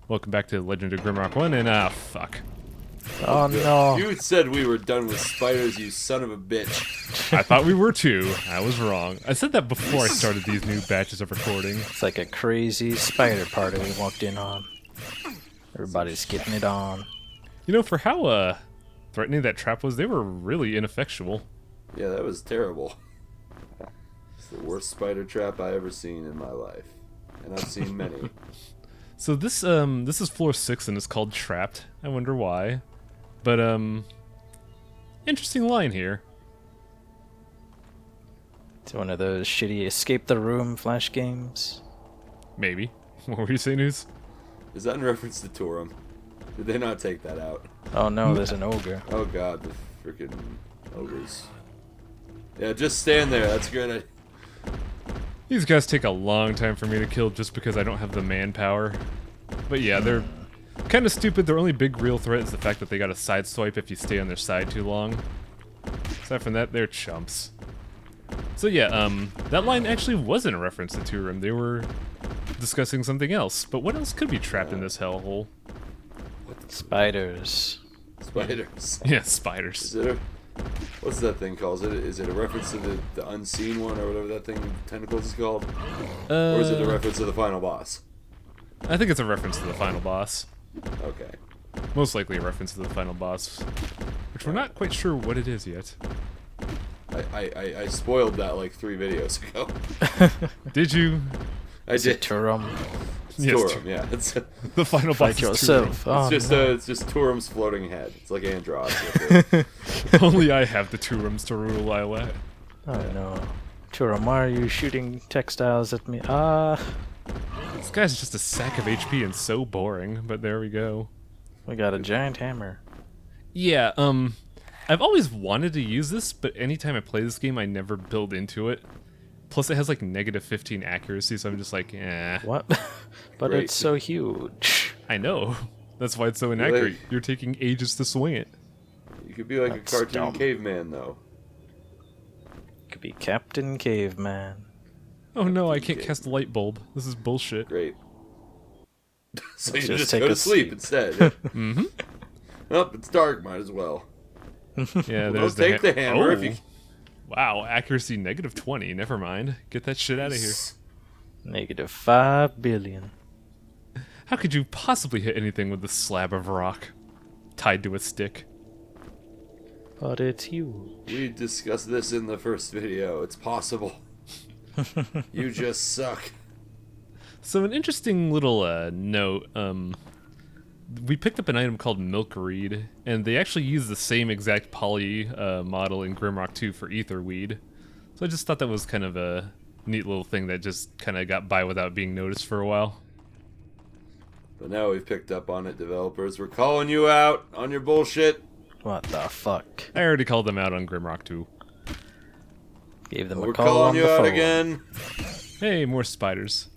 Welcome back to Legend of Grimrock 1, and fuck. Oh no. You said we were done with spiders, you son of a bitch. I thought we were too. I was wrong. I said that before I started these new batches of recording. It's like a crazy spider party we walked in on. Everybody's getting it on. You know, for how threatening that trap was, they were really ineffectual. Yeah, that was terrible. It's the worst spider trap I ever seen in my life. And I've seen many. So this is floor 6 and it's called Trapped. I wonder why. But interesting line here. It's one of those shitty escape the room flash games. Maybe. What were you saying, News? Is that in reference to Toorum? Did they not take that out? Oh no, there's an ogre. Oh god, the freaking ogres. Yeah, just stand there, that's good. These guys take a long time for me to kill just because I don't have the manpower. But yeah, they're kind of stupid. Their only big real threat is the fact that they got a side swipe if you stay on their side too long. Aside from that, they're chumps. So yeah, that line actually wasn't a reference to Toorum. They were discussing something else. But what else could be trapped in this hellhole? Spiders. Spiders. Yeah, spiders. Is it a, what's that thing called? Is it a reference to the unseen one or whatever that thing with tentacles is called? Or is it a reference to the final boss? I think it's a reference to the final boss. Okay. Most likely a reference to the final boss, which we're not quite sure what it is yet. I spoiled that like 3 videos ago. Did you? I did. Toorum. It's Yes, Toorum, yeah. It's The final boss Fight is yourself. Oh, no. it's just Toorum's floating head. It's like Andros. Toorum. Only I have the Toorums to rule, I let. Oh no. Toorum, why are you shooting textiles at me? This guy's just a sack of HP and so boring, but there we go. We got a giant hammer. Yeah, I've always wanted to use this, but anytime I play this game, I never build into it. Plus, it has like -15 accuracy, so I'm just like, eh. What? But Great. it's so huge. I know. That's why it's so inaccurate. You're taking ages to swing it. You could be like That's a cartoon dumb. caveman, though. Could be Captain Caveman. Oh no, I can't cast a light bulb. This is bullshit. Great. So Let's you just just take go a to sleep sleep. instead. Mm-hmm. Nope, it's dark. Might as well. Yeah, Well, there's don't take the hammer if Oh. you. Wow, accuracy -20. Never mind. Get that shit out of here. -5 billion. How could you possibly hit anything with this slab of rock tied to a stick? But it's huge. We discussed this in the first video. It's possible. You just suck. So an interesting little note, we picked up an item called Milkweed, and they actually use the same exact poly model in Grimrock 2 for Etherweed. So I just thought that was kind of a neat little thing that just kind of got by without being noticed for a while. But now we've picked up on it, developers. We're calling you out on your bullshit. What the fuck? I already called them out on Grimrock 2. Gave them We're a call calling on you the out phone. again. Hey, more spiders.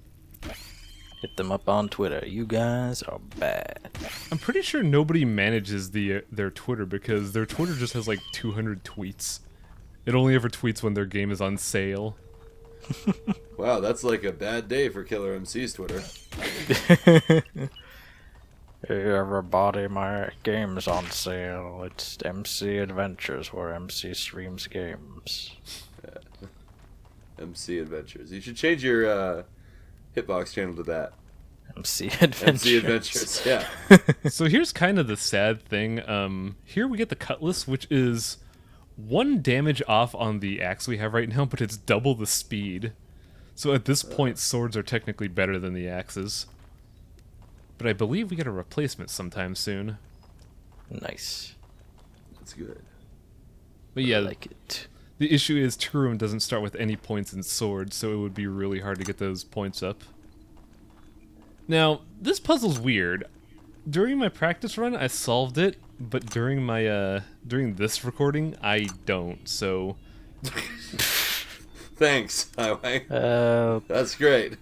Hit them up on Twitter. You guys are bad. I'm pretty sure nobody manages their Twitter because their Twitter just has like 200 tweets. It only ever tweets when their game is on sale. Wow, that's like a bad day for Killer MC's Twitter. Hey everybody, my game's on sale. It's MC Adventures where MC streams games. MC Adventures. You should change your Hitbox channel to that. MC Adventures. MC Adventures, yeah. So here's kind of the sad thing. Here we get the Cutlass, which is 1 damage off on the axe we have right now, but it's double the speed. So at this point, swords are technically better than the axes. But I believe we get a replacement sometime soon. Nice. That's good. But yeah, I like it. the issue is Toorum doesn't start with any points in swords, so it would be really hard to get those points up. Now, this puzzle's weird. During my practice run, I solved it, but during my during this recording, I don't. So Thanks, Highway. Uh, That's great.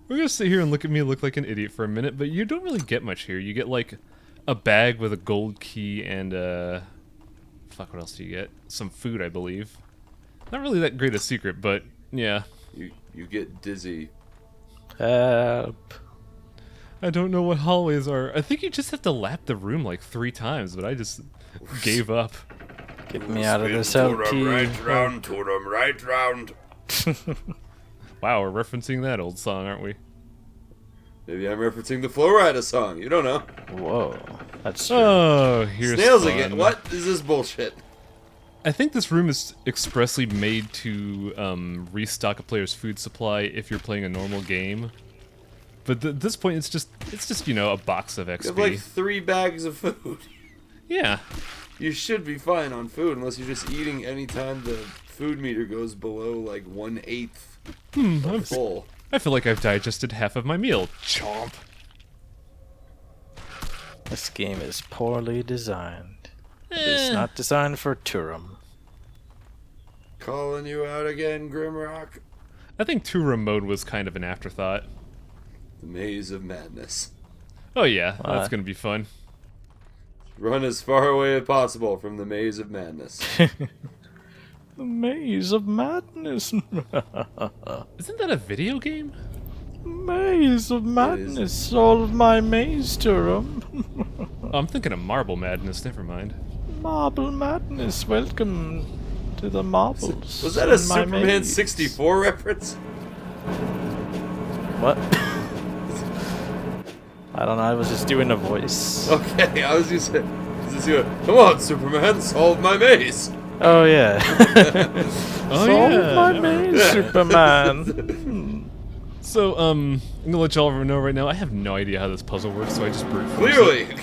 we're gonna sit here and look at me look like an idiot for a minute, but you don't really get much here. You get like a bag with a gold key and fuck, what else do you get? Some food, I believe. Not really that great a secret, but yeah. You get dizzy. help. I don't know what hallways are. I think you just have to lap the room like 3 times, but I just gave up. Get me out of this Toorum, LP. right round, Toorum, right round. Wow, we're referencing that old song, aren't we? Maybe I'm referencing the Flowrider song. You don't know. Whoa, that's true. Oh, here's Snails fun. again. What is this bullshit? I think this room is expressly made to restock a player's food supply if you're playing a normal game. But at this point, it's just a box of You XP. have like 3 bags of food. Yeah. You should be fine on food unless you're just eating anytime the food meter goes below like 1/8 of full. I feel like I've digested half of my meal. Chomp. This game is poorly designed. It's not designed for Toorum. Calling you out again, Grimrock. I think Toorum mode was kind of an afterthought. The Maze of Madness. Oh yeah, What? that's gonna be fun. Run as far away as possible from the Maze of Madness. The Maze of Madness. Isn't that a video game? Maze of Madness. Solve my maze, Toorum. Oh, I'm thinking of Marble Madness. Never mind. Marble Madness. Welcome to the marbles. Was that a in my Superman maze. 64 reference? What? I don't know. I was just doing a voice. Okay, I was just saying. Come on, Superman, solve my maze. Oh yeah. Oh Solve yeah. my maze, Superman. So I'm gonna let y'all know right now. I have no idea how this puzzle works, so I just brute force it.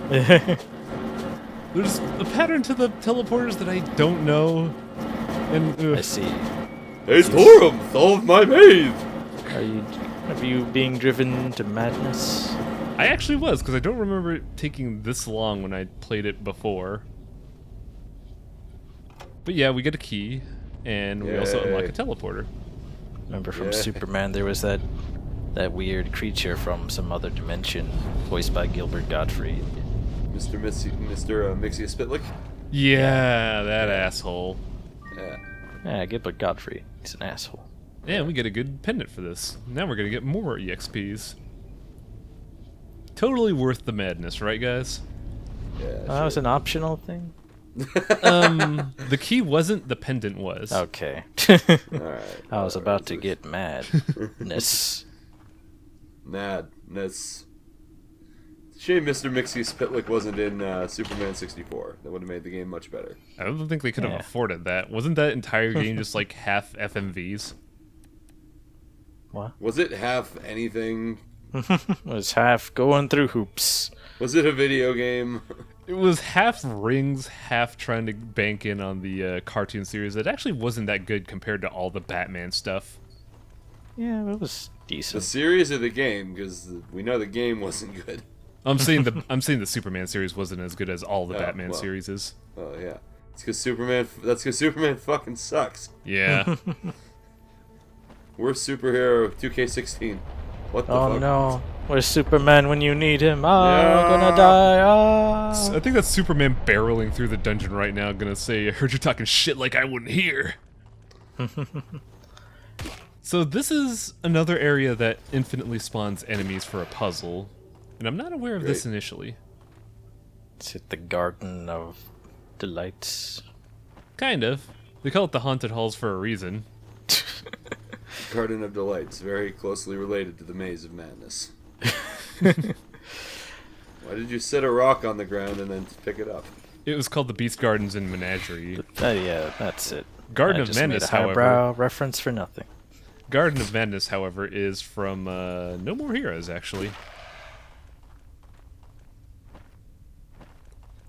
Clearly. There's a pattern to the teleporters that I don't know, and I see. Hey, Toorum, solve my maze. Are you being driven to madness? I actually was because I don't remember it taking this long when I played it before. But yeah, we get a key, and we also unlock a teleporter. Remember from Yeah. Superman, there was that weird creature from some other dimension, voiced by Gilbert Gottfried. Mr. Mixia Spitlick. Yeah, that asshole. Yeah. Yeah, Gilbert Gottfried. He's an asshole. Yeah, we get a good pendant for this. Now we're gonna get more EXPs. Totally worth the madness, right, guys? Yeah. That was an optional thing? The key wasn't, the pendant was. Okay. Alright. I was about to get madness. Madness. Shame Mr. Mixie Spitlick wasn't in Superman 64. That would have made the game much better. I don't think they could have Yeah. afforded that. Wasn't that entire game just like half FMVs? What? Was it half anything? Was half going through hoops. Was it a video game? It was half rings, half trying to bank in on the cartoon series. It actually wasn't that good compared to all the Batman stuff. Yeah, it was The decent. series of the game, because we know the game wasn't good. I'm saying the Superman series wasn't as good as all the Oh, Batman well. series is. Oh yeah, it's because Superman. That's because Superman fucking sucks. Yeah. Worst superhero of 2K16. What the Oh fuck? no. Where's Superman when you need him? Ah, Yeah. I'm gonna die. Ah. I think that's Superman barreling through the dungeon right now, gonna say, I heard you talking shit like I wouldn't hear. So this is another area that infinitely spawns enemies for a puzzle, and I'm not aware of this Great. initially. It's at the Garden of Delights. Kind of. They call it the Haunted Halls for a reason. Garden of Delights, very closely related to the Maze of Madness. Why did you set a rock on the ground and then pick it up? It was called the Beast Gardens and Menagerie. Yeah, that's it. Garden I of just Madness, made a however. highbrow reference for nothing. Garden of Madness, however, is from No More Heroes, actually.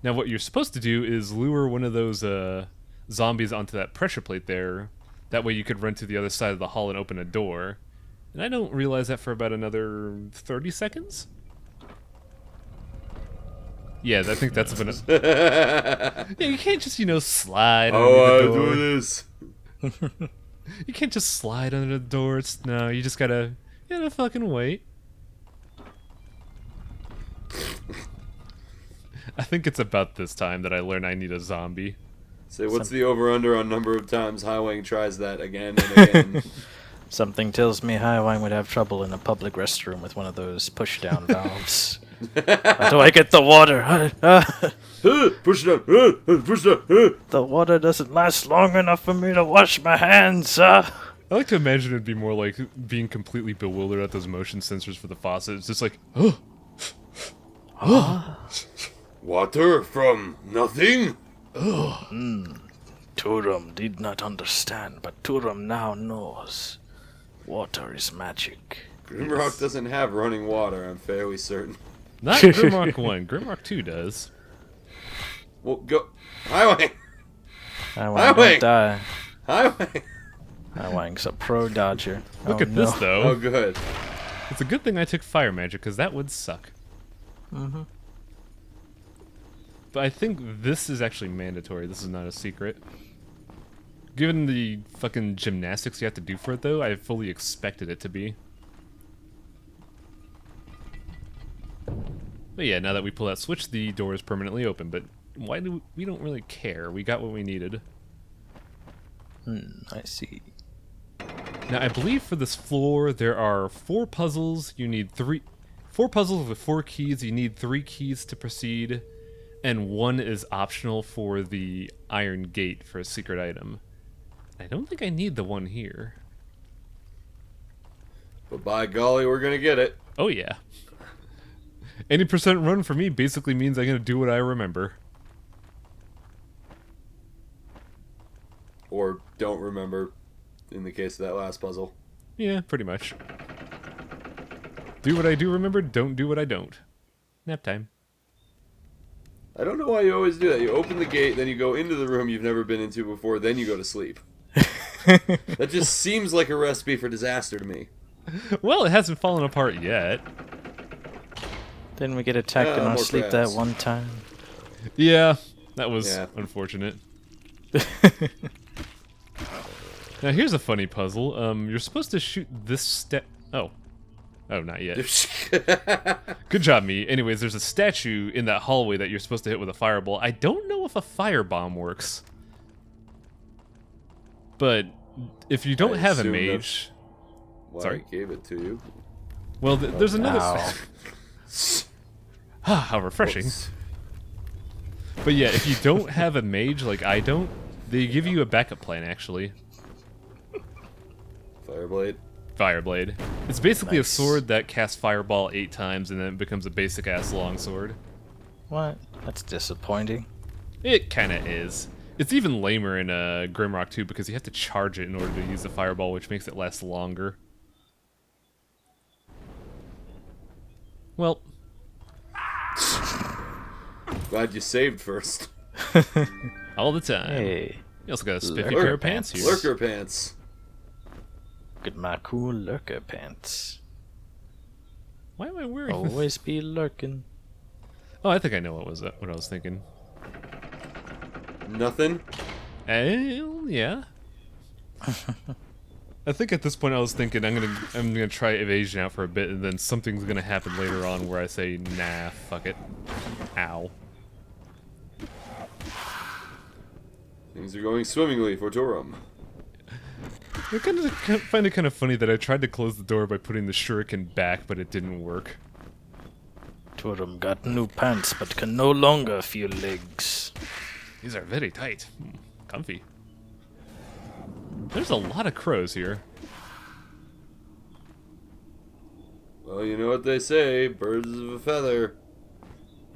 Now, what you're supposed to do is lure one of those zombies onto that pressure plate there. That way you could run to the other side of the hall and open a door. And I don't realize that for about another 30 seconds? Yeah, I think that's been yeah, you can't just, slide under Oh, I the door. do this. You can't just slide under the door. No, you just gotta fucking wait. I think it's about this time that I learn I need a zombie. Say, what's the over-under on number of times Highwing tries that again and again? Something tells me Highwine would have trouble in a public restroom with one of those push-down valves. How do I get the water? Push it down. Push it down. The water doesn't last long enough for me to wash my hands. I like to imagine it'd be more like being completely bewildered at those motion sensors for the faucet. It's just like, Water from nothing? Toorum did not understand, but Toorum now knows. Water is magic. Grimrock doesn't have running water, I'm fairly certain. not Grimrock 1. Grimrock 2 does. Well, go. Highway! Highwine, don't die. Highway! Highwine's a pro dodger. Look Oh, at this, no. though. Oh, good. It's a good thing I took fire magic, because that would suck. Mm-hmm. But I think this is actually mandatory. This is not a secret. Given the fucking gymnastics you have to do for it, though, I fully expected it to be. But yeah, now that we pull that switch, the door is permanently open. But why do we don't really care? We got what we needed. I see. Now, I believe for this floor, there are 4 puzzles. You need 4 puzzles with 4 keys. You need 3 keys to proceed. And 1 is optional for the iron gate for a secret item. I don't think I need the one here. But by golly, we're gonna get it. Oh, yeah. Any percent run for me basically means I'm going to do what I remember. Or don't remember, in the case of that last puzzle. Yeah, pretty much. Do what I do remember, don't do what I don't. Nap time. I don't know why you always do that. You open the gate, then you go into the room you've never been into before, then you go to sleep. That just seems like a recipe for disaster to me. Well, it hasn't fallen apart yet. Didn't we get attacked in our more sleep crabs. that one time? Yeah, that was Yeah. unfortunate. Now here's a funny puzzle. You're supposed to shoot this Oh, not yet. Good job, me. Anyways, there's a statue in that hallway that you're supposed to hit with a fireball. I don't know if a firebomb works. But if you don't I have a assume mage... Why Sorry? I gave it to you. Well, there's another... Ow. How refreshing. Whoops. But yeah, if you don't have a mage like I don't, they give you a backup plan, actually. Fireblade. Fireblade. It's basically Nice. a sword that casts fireball 8 times and then it becomes a basic-ass longsword. What? That's disappointing. It kinda is. It's even lamer in Grimrock 2 because you have to charge it in order to use the fireball, which makes it last longer. Well, Glad you saved first. all the time. Hey, You also got a spiffy Lurker pair of pants here. Lurker pants. look at my cool lurker pants. Why am I wearing this? Always be lurking. Oh, I think I know what I was thinking. Nothing. Yeah. I think at this point I was thinking I'm gonna try evasion out for a bit, and then something's gonna happen later on where I say, nah, fuck it. Ow. Things are going swimmingly for Toorum. I find it kind of funny that I tried to close the door by putting the shuriken back, but it didn't work. Toorum got new pants but can no longer feel legs. These are very tight. Comfy. There's a lot of crows here. Well, you know what they say, birds of a feather.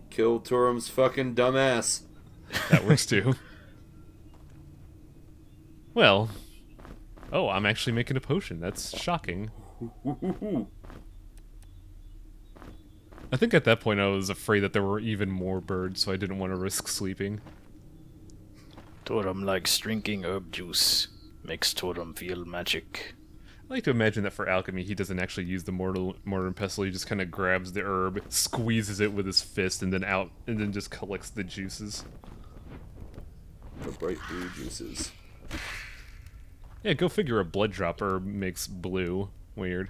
Kill Toorum's fucking dumbass. That works too. Well. Oh, I'm actually making a potion. That's shocking. I think at that point I was afraid that there were even more birds, so I didn't want to risk sleeping. Toorum likes drinking herb juice. Makes Toorum feel magic. I like to imagine that for alchemy, he doesn't actually use the mortar and pestle. He just kind of grabs the herb, squeezes it with his fist, and then just collects the juices. The bright blue juices. Yeah, go figure. A blood drop herb makes blue. Weird.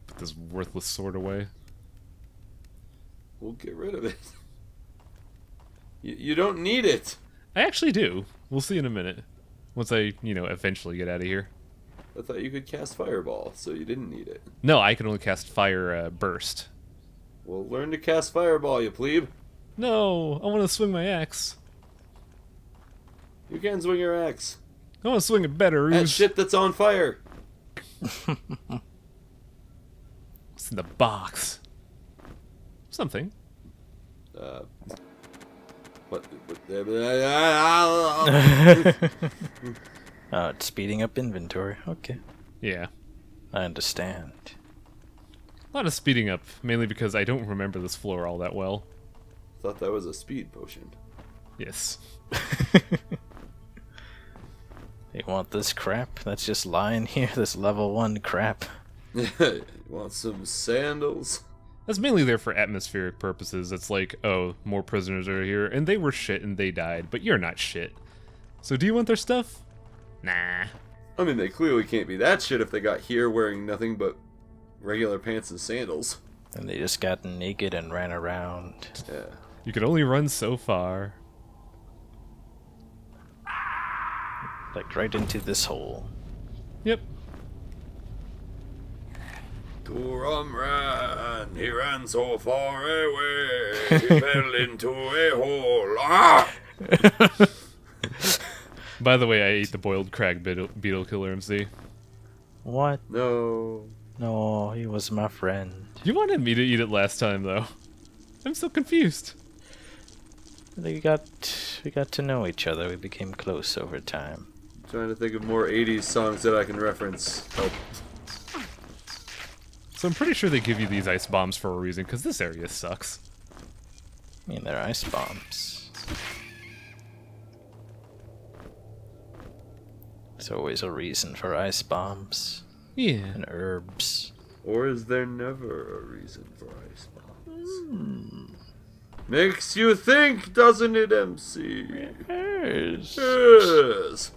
Put this worthless sword away. We'll get rid of it. You don't need it. I actually do. We'll see in a minute. Once I, eventually get out of here. I thought you could cast Fireball, so you didn't need it. No, I can only cast Fire Burst. Well, learn to cast Fireball, you plebe. No, I want to swing my axe. You can swing your axe. I want to swing it better. That shit that's on fire. What's in the box? Something. What? Oh, it's speeding up inventory. Okay. Yeah. I understand. A lot of speeding up, mainly because I don't remember this floor all that well. Thought that was a speed potion. Yes. You want this crap? That's just lying here, this level 1 crap. You want some sandals? That's mainly there for atmospheric purposes. It's like, oh, more prisoners are here, and they were shit and they died, but you're not shit. So do you want their stuff? Nah. I mean, they clearly can't be that shit if they got here wearing nothing but regular pants and sandals. And they just got naked and ran around. Yeah. You can only run so far. Like right into this hole. Yep. Toorum ran, he ran so far away, he fell into a hole. Ah! By the way, I ate the boiled crag beetle killer, MC. What? No. No, he was my friend. You wanted me to eat it last time, though. I'm so confused. We got to know each other. We became close over time. Trying to think of more 80s songs that I can reference. Oh. So I'm pretty sure they give you these ice bombs for a reason, because this area sucks. I mean, they're ice bombs. There's always a reason for ice bombs. Yeah. And herbs. Or is there never a reason for ice bombs? Makes you think, doesn't it, MC? Yes. Yes.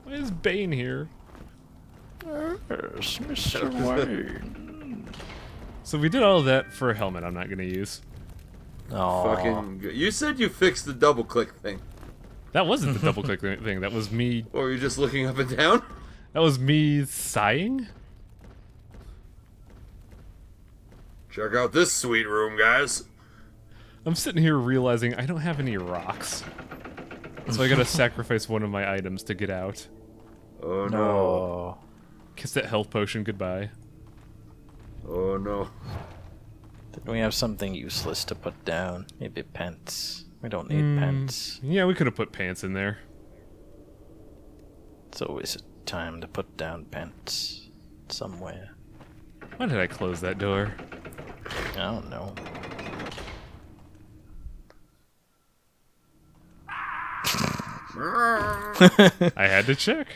Why is Bane here? Yes, Mr. Wayne. So we did all of that for a helmet I'm not going to use. Aw. Fucking good. You said you fixed the double click thing. That wasn't the double click thing. That was me. Or were you just looking up and down? That was me sighing? Check out this sweet room, guys. I'm sitting here realizing I don't have any rocks. So I gotta sacrifice one of my items to get out. Oh no. No. Kiss that health potion goodbye. Oh no. Didn't we have something useless to put down? Maybe pants. We don't need pants. Yeah, we could have put pants in there. It's always a time to put down pants. Somewhere. Why did I close that door? I don't know. I had to check.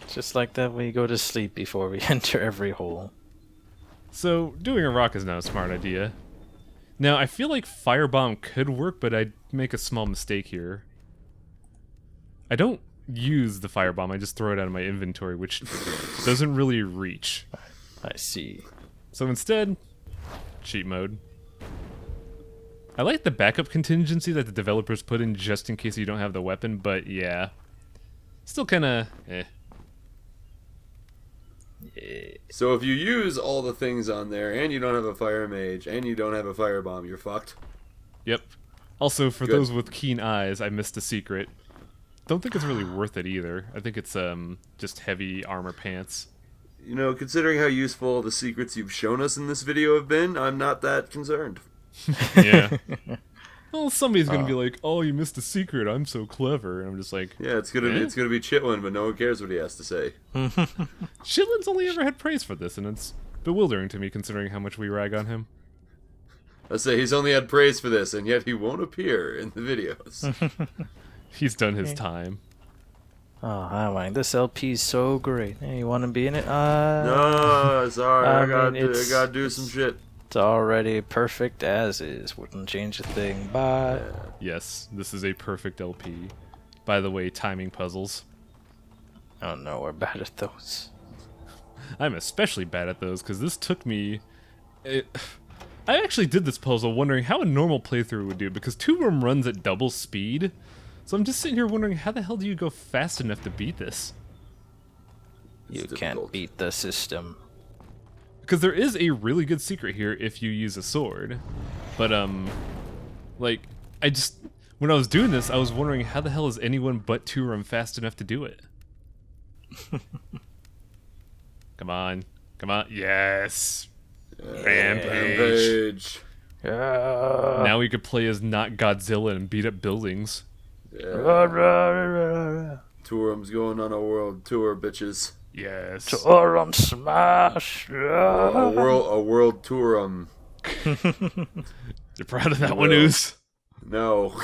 Just like that we go to sleep before we enter every hole. So, doing a rock is not a smart idea. Now, I feel like Firebomb could work, but I'd make a small mistake here. I don't use the Firebomb, I just throw it out of my inventory, which doesn't really reach. I see. So instead, cheat mode. I like the backup contingency that the developers put in just in case you don't have the weapon, but yeah. Still kinda, eh. Yeah. So if you use all the things on there, and you don't have a fire mage, and you don't have a firebomb, you're fucked. Yep. Also, for Good. those with keen eyes, I missed a secret. Don't think it's really worth it either. I think it's just heavy armor pants. You know, considering how useful the secrets you've shown us in this video have been, I'm not that concerned. Yeah. Well, somebody's gonna be like, "Oh, you missed a secret. I'm so clever," and I'm just like, Yeah, it's gonna be Chitlin, but no one cares what he has to say. Shitlin's only ever had praise for this, and it's bewildering to me considering how much we rag on him. I say he's only had praise for this, and yet he won't appear in the videos. He's done his time. Oh, hi, Wang. This LP's so great. Hey, you want to be in it? No, sorry, I I gotta mean, do some shit. It's already perfect as is. Wouldn't change a thing. Bye. Yes, this is a perfect LP. By the way, timing puzzles. Oh no, we're bad at those. I'm especially bad at those because this took me. I actually did this puzzle wondering how a normal playthrough would do because Toorum runs at double speed, So I'm just sitting here wondering, how the hell do you go fast enough to beat this? You It's can't difficult. beat the system. Because there is a really good secret here if you use a sword. But, like, when I was doing this, I was wondering, how the hell is anyone but Toorum fast enough to do it? Come on. Come on. Yes! Rampage! Yeah. Now we could play as not Godzilla and beat up buildings. Yeah. Rah, rah, rah, rah, rah. Tourum's going on a world tour, bitches. Yes. Toorum smash. A world Tourum. You're proud of that Well. one, Ooze? No.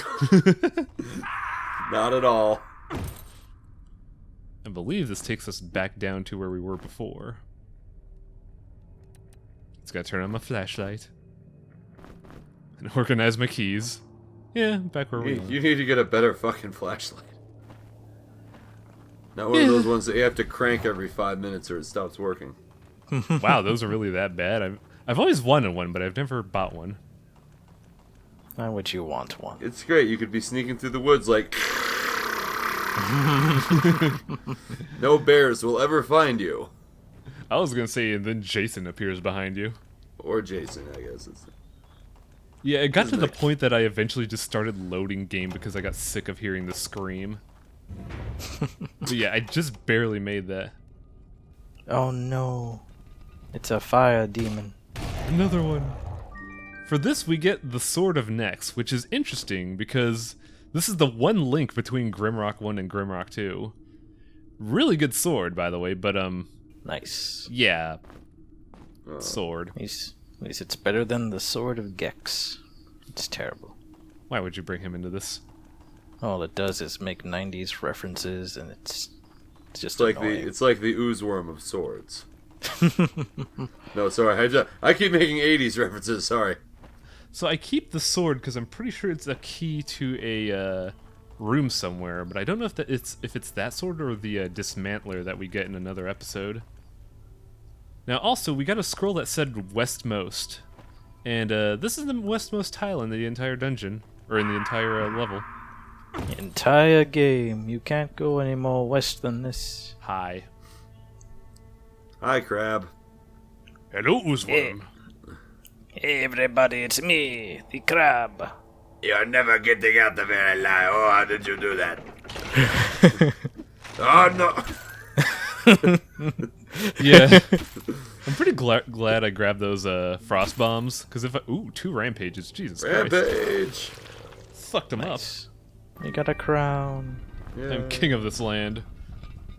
Not at all. I believe this takes us back down to where we were before. Just gotta turn on my flashlight. And organize my keys. Yeah, back where we were. You need to get a better fucking flashlight. Not one of those ones that you have to crank every 5 minutes or it stops working. Wow, those are really that bad. I've always wanted one, but I've never bought one. Why would you want one? It's great. You could be sneaking through the woods like... No bears will ever find you. I was gonna say, and then Jason appears behind you. Or Jason, I guess. Yeah, it got to the Like- point that I eventually just started loading game because I got sick of hearing the scream. But yeah, I just barely made that. Oh no. It's a fire demon. Another one. For this, we get the Sword of Nex, which is interesting because this is the one link between Grimrock 1 and Grimrock 2. Really good sword, by the way, but Nice. yeah. Sword. At least it's better than the Sword of Gex. It's terrible. Why would you bring him into this? All it does is make 90s references, and it's just It's like the Uzworm of swords. No, sorry. I keep making 80s references, sorry. So I keep the sword because I'm pretty sure it's a key to a room somewhere, but I don't know if it's that sword or the dismantler that we get in another episode. Now, also, we got a scroll that said Westmost, and this is the westmost tile in the entire dungeon, or in the entire level. entire game. You can't go any more west than this. Hi. Hi, Crab. Hello, Uzworm. Hey everybody, it's me, the crab. You're never getting out of here alive. Oh, how did you do that? Oh, no. Yeah. I'm pretty glad I grabbed those frost bombs, because if ooh, 2 rampages, Jesus Christ. Rampage. Fucked them Nice. You got a crown. Yeah. up. I'm king of this land.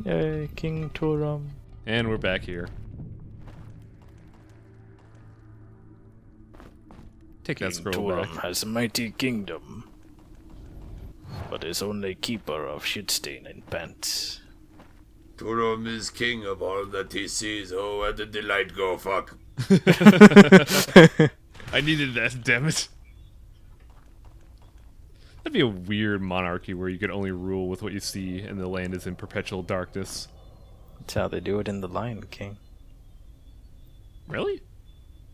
Yay, King Toorum. And we're back here. Take that King scroll Toorum back. has a mighty kingdom, but is only keeper of shitstain and pants. Toorum is king of all that he sees. Oh, where did the light go? Fuck. I needed that, damn it. That'd be a weird monarchy where you could only rule with what you see and the land is in perpetual darkness. That's how they do it in The Lion King. Really?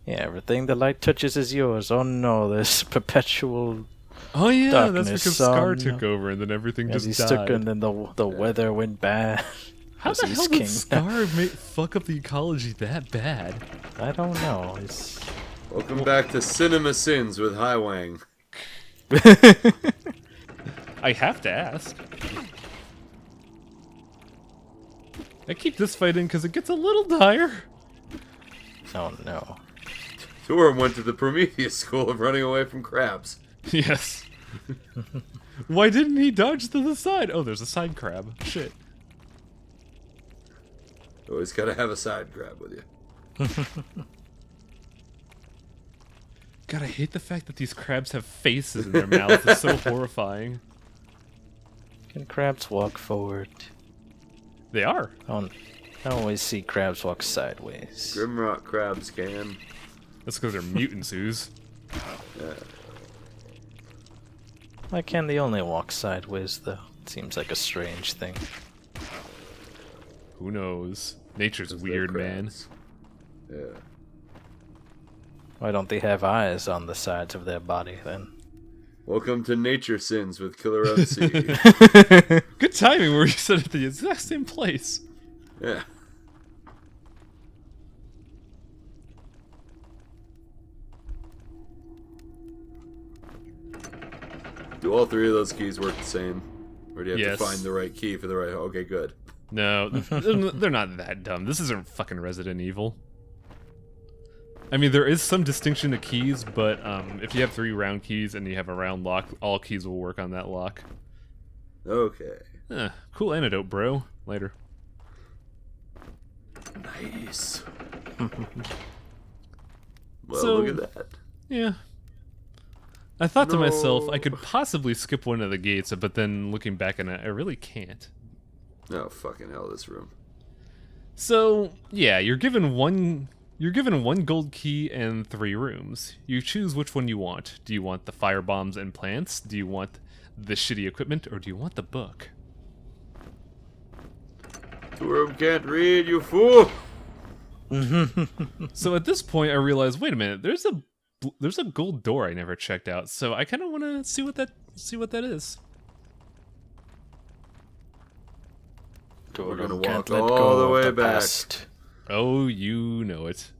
Yeah, everything the light touches is yours. Oh no, there's perpetual Oh yeah, darkness. that's because Scar Oh, took no. over and then everything As just he died. took, and then the weather went bad. How as the he's hell king. did Scar fuck up the ecology that bad? I don't know. It's Welcome back to Cinema Sins with Hai Wang. I have to ask. I keep this fight in because it gets a little dire. oh no. Toorum went to the Prometheus school of running away from crabs. Yes. Why didn't he dodge to the side? Oh, there's a side crab. Shit. Always gotta have a side crab with you. God, I hate the fact that these crabs have faces in their mouths. It's so horrifying. Can crabs walk forward? They are. I always see crabs walk sideways. Grimrock crabs can. That's because they're mutants, Ooze. Why can't they only walk sideways, though? It seems like a strange thing. Who knows? Nature's They're weird, man. crabs. Yeah. Why don't they have eyes on the sides of their body, then? Welcome to Nature Sins with Killer MC. Good timing where you said it at the exact same place. Yeah. Do all three of those keys work the same? Or do you have to find the right key for the right... Okay, good. No, they're not that dumb. This isn't fucking Resident Evil. I mean, there is some distinction to keys, but if you have 3 round keys and you have a round lock, all keys will work on that lock. Okay. Cool antidote, bro. Later. Nice. Well, So, look at that. Yeah. I thought to myself, I could possibly skip one of the gates, but then looking back on it, I really can't. Oh, fucking hell, this room. So, yeah, you're given one gold key and 3 rooms. You choose which one you want. Do you want the fire bombs and plants? Do you want the shitty equipment, or do you want the book? Toorum can't read, you fool! So at this point, I realized, wait a minute, there's a gold door I never checked out. So I kind of want to see what that is. We're gonna Toorum can't walk let all go the of way the back. past. Oh, you know it.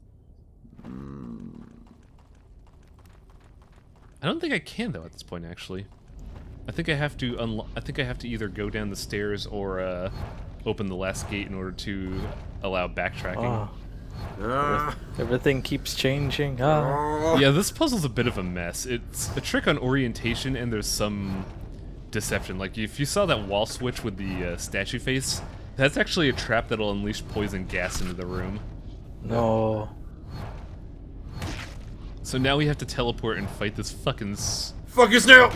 I don't think I can though at this point. Actually, I think I have to either go down the stairs or open the last gate in order to allow backtracking. Oh, everything keeps changing. Yeah, this puzzle's a bit of a mess. It's a trick on orientation, and there's some deception. Like, if you saw that wall switch with the statue face, that's actually a trap that'll unleash poison gas into the room. No. So now we have to teleport and fight this fucking... Fuck you, snail!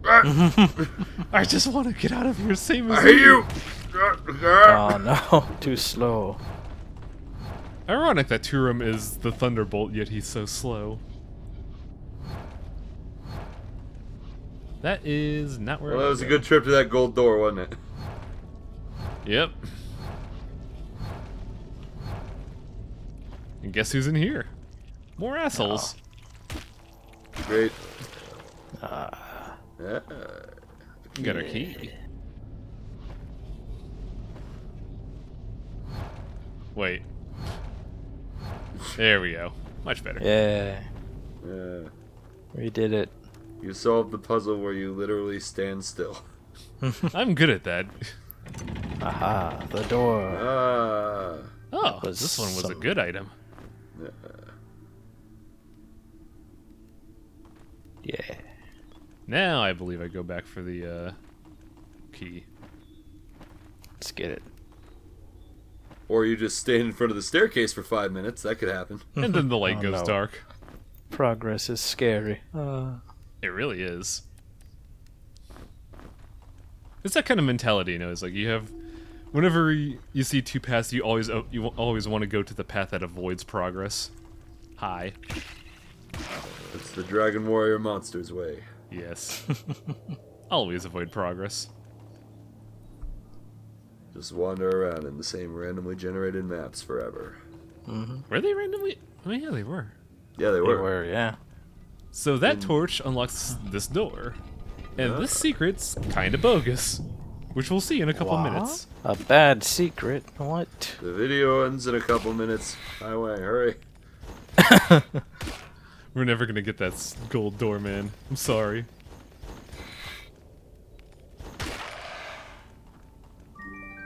I just want to get out of here, same as I hate you! Oh no, too slow. Ironic that Toorum is the Thunderbolt, yet he's so slow. That is not where Well, I that was a good trip to that gold door, wasn't it? Yep. And guess who's in here? More assholes. Great. We got our key. Wait. There we go. Much better. Yeah, Yeah. we did it. You solved the puzzle where you literally stand still. I'm good at that. Aha, the door. Ah. Oh, was this one was a some- good item. Yeah. Now I believe I go back for the key. Let's get it. Or you just stand in front of the staircase for 5 minutes. That could happen. And then the light Oh, goes no. dark. Progress is scary. It really is. It's that kind of mentality, you know. It's like you have, whenever you see 2 paths, you always want to go to the path that avoids progress. Hi. It's the Dragon Warrior Monster's way. Yes. Always avoid progress. Just wander around in the same randomly generated maps forever. Were they randomly? Oh yeah, they were. Yeah, they They were. were, yeah. So that torch unlocks this door. And this secret's kinda bogus. Which we'll see in a couple minutes. A bad secret? What? The video ends in a couple minutes. Highway, hurry. We're never gonna get that gold door, man. I'm sorry.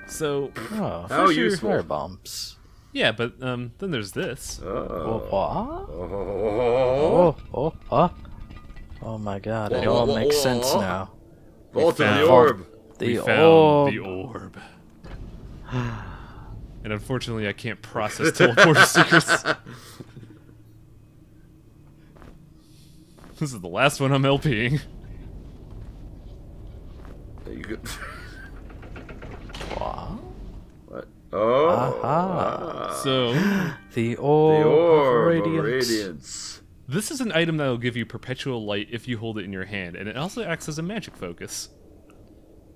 So, Oh, How for sure useful. fire bombs. yeah, but then there's this. Oh, what? Oh. Oh my god, it all makes sense now. Vault of the found- orb. The We found orb. the orb. And unfortunately, I can't process teleporter secrets. This is the last one I'm LPing. You could... What? What? Oh. Aha. So, The orb, The orb of of radiance. radiance. this is an item that will give you perpetual light if you hold it in your hand, and it also acts as a magic focus.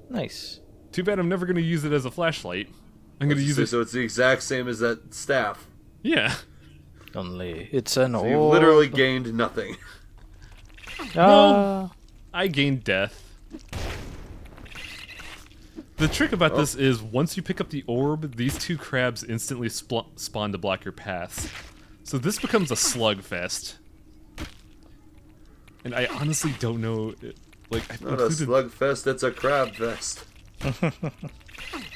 Nice. Too bad I'm never going to use it as a flashlight. I'm going to use it... So it's the exact same as that staff. Yeah. Only it's an So orb. you literally gained nothing. Ah. I gain death. The trick about this is once you pick up the orb, these two crabs instantly spawn to block your paths. So this becomes a slugfest. And I honestly don't know... Like, I've Not a slugfest, it's a crab fest.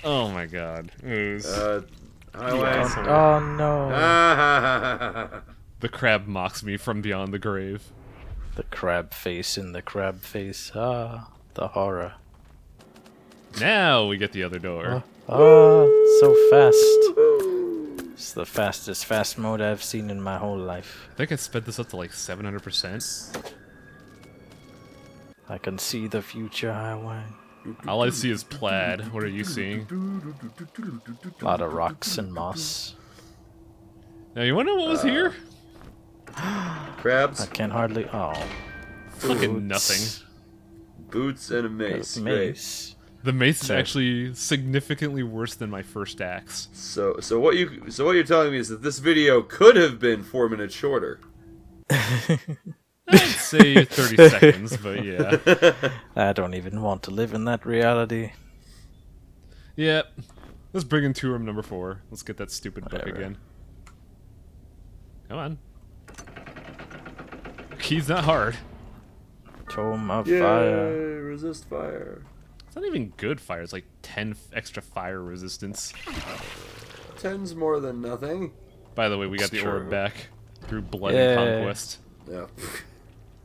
Oh my god. Ooze. Highway. Oh no. The crab mocks me from beyond the grave. The crab face in the crab face. Ah, the horror. Now we get the other door. So fast. It's the fastest fast mode I've seen in my whole life. I think I sped this up to like 700%. I can see the future highway. All I see is plaid. What are you seeing? A lot of rocks and moss. Now you wanna know what was here? Crabs, I can hardly. Oh. Fucking nothing. boots, and a mace. Mace. The mace is Okay. actually significantly worse than my first axe. So what you're telling me is that this video could have been 4 minutes shorter. I'd say 30 seconds, but yeah. I don't even want to live in that reality. Yep. Let's bring in Toorum number 4. Let's get that stupid book Whatever. again. Come on. Key's not hard. Tome of Yay, fire. resist fire. It's not even good fire. It's like 10 extra fire resistance. 10's more than nothing. By the way, we got It's the true. orb back through blood Yay. and conquest. Yeah.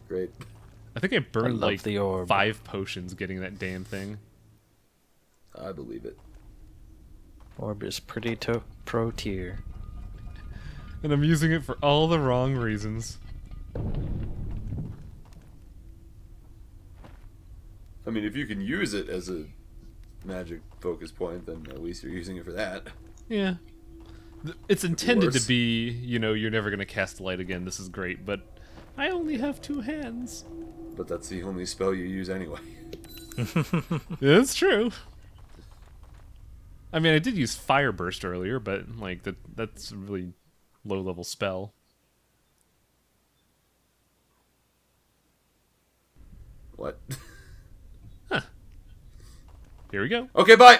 Great. I think I I burned love like the orb. 5 potions getting that damn thing. I believe it. Orb is pretty pro tier. And I'm using it for all the wrong reasons. I mean, if you can use it as a magic focus point, then at least you're using it for that. Yeah. It's intended to worse. be, you know, you're never going to cast light again. This is great, but I only have 2 hands. But that's the only spell you use anyway. It's true. I mean, I did use Fire Burst earlier, but like that's a really low-level spell. What? Here we go. Okay, bye!